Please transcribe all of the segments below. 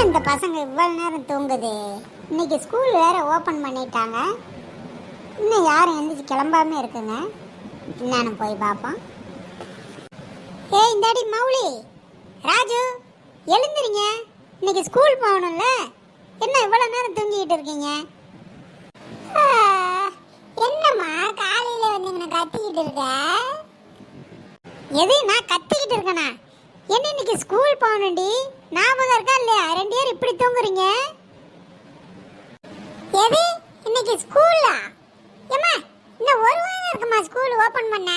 இந்த பசங்க இவ்வளவு நேரம் தூங்குது? இன்னைக்கு ஸ்கூல் வேற ஓபன் பண்ணிட்டாங்க. இன்னும் யாரும் எந்திரிச்சு கிளம்பாம இருக்குங்க. என்னன்னு போய் பார்ப்போம். இந்தாடி மௌலி, ராஜு, எழுந்துறீங்க. இன்னைக்கு ஸ்கூல் போகணும்ல. என்ன இவ்வளவு நேரம் தூங்கிட்டு இருக்கீங்க? என்னம்மா காலையில வந்து கத்திக்கிட்டு இருக்க? எது நான் கத்திக்கிட்டு இருக்கேனா? என்ன இன்னைக்கு ஸ்கூல் போகணும்டி, ஞாபகம் இருக்கா இல்லையா? 2 பேர் இப்படி தூங்குறீங்க. எது இன்னைக்கு ஸ்கூலா? ஏம்மா இன்னும் 1 வாரம் இருக்குமா ஸ்கூல் ஓபன் பண்ண?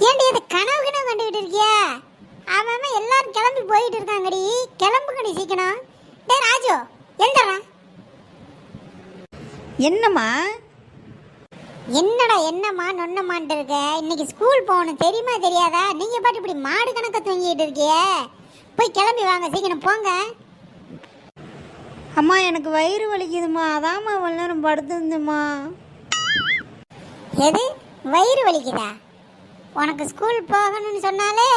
ஏண்டி இது கனவு கண்டுகிட்டு இருக்கியா? அவன் எல்லாரும் கிளம்பி போயிட்டு இருக்காங்கடி. கிளம்புங்கடி சீக்கிரம். டேய் ராஜு, எழுந்துறா. என்னம்மா? என்னடா என்னம்மா நொன்னமான்ட்டு இருக்க? இன்னைக்கு ஸ்கூல் போகணும் தெரியுமா தெரியாதா? நீங்க பாட்டு இப்படி மாடு கணக்க தூங்கிட்டு இருக்கிய. போய் கிளம்பி வாங்க சீக்கிரம் போங்க. அம்மா எனக்கு வயிறு வலிக்குதுமா, அதாம்மா இவ்வளோ நேரம் படுத்துருந்துமா. எது வயிறு வலிக்குதா? உனக்கு ஸ்கூல் போகணும்னு சொன்னாலே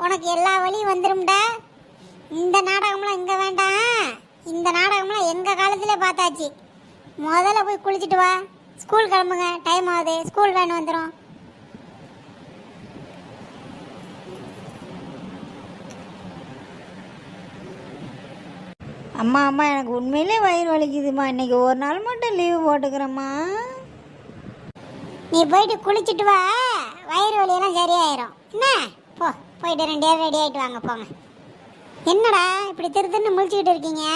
உனக்கு எல்லா வலியும் வந்துடும்டா. இந்த நாடகம்லாம் இங்கே வேண்டாம். இந்த நாடகம்லாம் எங்கள் காலத்திலே பார்த்தாச்சு. முதல்ல போய் குளிச்சுட்டு வா. ஸ்கூல் கிளம்புங்க, டைம் ஆகுது. ஸ்கூல் வேன் வந்துடும். அம்மா அம்மா எனக்கு உண்மையிலே வயிறு வலிக்குதுமா. இன்னைக்கு ஒரு நாள் மட்டும் லீவு போட்டுக்கிறேம்மா. நீ போயிட்டு குளிச்சுட்டு வா, வயிறு வலியெல்லாம் சரியாயிரும். என்ன போ, போயிட்டு 2 பேர் ரெடி ஆகிட்டு வாங்க போங்க. என்னடா இப்படி திருன்னு முழிச்சுக்கிட்டு இருக்கீங்க?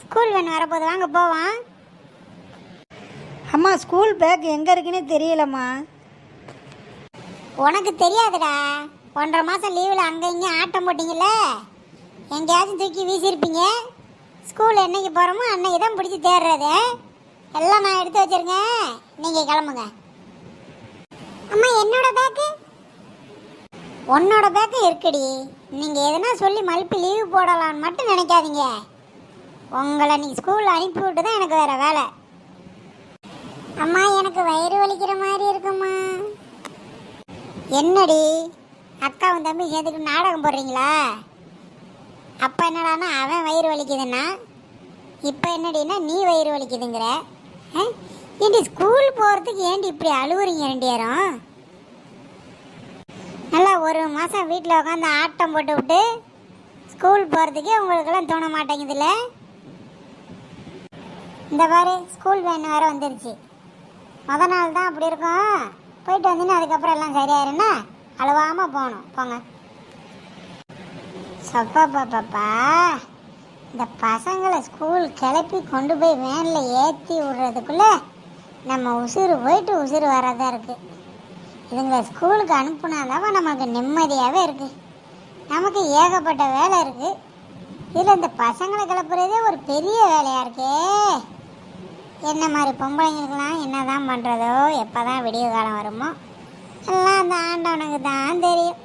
ஸ்கூல் வேன் வரப்போது, வாங்க போவோம். அம்மா ஸ்கூல் பேக் எங்கே இருக்குன்னே தெரியலம்மா. உனக்கு தெரியாதுடா. 1.5 மாதம் லீவில் அங்கே இங்கே ஆட்டம் போட்டிங்கல்ல, எங்கேயாச்சும் தூக்கி வீசியிருப்பீங்க. ஸ்கூல் என்னைக்கு போகிறோமோ அன்னைக்கு தான் பிடிச்சி தேடுறது. எல்லாம் நான் எடுத்து வச்சிருக்கேன், நீங்கள் கிளம்புங்க. அம்மா என்னோட பேக்கு? உன்னோட பேக்கு இருக்குடி. நீங்கள் எதுனா சொல்லி மறுப்பு லீவு போடலான்னு மட்டும் நினைக்காதீங்க. உங்களை நீ ஸ்கூலில் அனுப்பி விட்டு தான் எனக்கு வேறு வேலை. அம்மா எனக்கு வயிறு வலிக்கிற மாதிரி இருக்குமா. என்னடி அக்காவும் தம்பி சேர்த்துக்கு நாடகம் போடுறீங்களா? அப்போ என்னடானா அவன் வயிறு வலிக்குதுன்னா, இப்போ என்னடின்னா நீ வயிறு வலிக்குதுங்கிற. ஏண்டி ஸ்கூல் போகிறதுக்கு ஏண்டி இப்படி அழுவுறீங்க 2 பேரும்? நல்லா 1 மாதம் வீட்டில் உட்காந்து ஆட்டம் போட்டு விட்டு ஸ்கூல் போகிறதுக்கே உங்களுக்கெல்லாம் தோண மாட்டேங்குதுல்ல. இந்த பாரு ஸ்கூல் வேன் வேறு வந்துருச்சு. நாள் தான் அப்படி இருக்கும். போயிட்டு வந்தீங்கன்னா அதுக்கப்புறம் எல்லாம் சரியாயிருன்னா அழுவாமல் போகணும். போங்க. சப்பா பாப்பா, இந்த பசங்களை ஸ்கூல் கிளப்பி கொண்டு போய் வேனில் ஏற்றி விடுறதுக்குள்ளே நம்ம உசுறு போயிட்டு உசுறு வரதா இருக்குது. இதுங்களை ஸ்கூலுக்கு அனுப்புனாதான் நமக்கு நிம்மதியாகவே இருக்குது. நமக்கு ஏகப்பட்ட வேலை இருக்குது. இதில் இந்த பசங்களை கிளப்புறதே ஒரு பெரிய வேலையாக இருக்கே. என்ன மாதிரி பொம்பளைங்களுக்கெல்லாம் என்ன தான் பண்ணுறதோ, எப்போ தான் விடிய காலம் வருமோ எல்லாம் அந்த ஆண்டவனுக்கு தான் தெரியும்.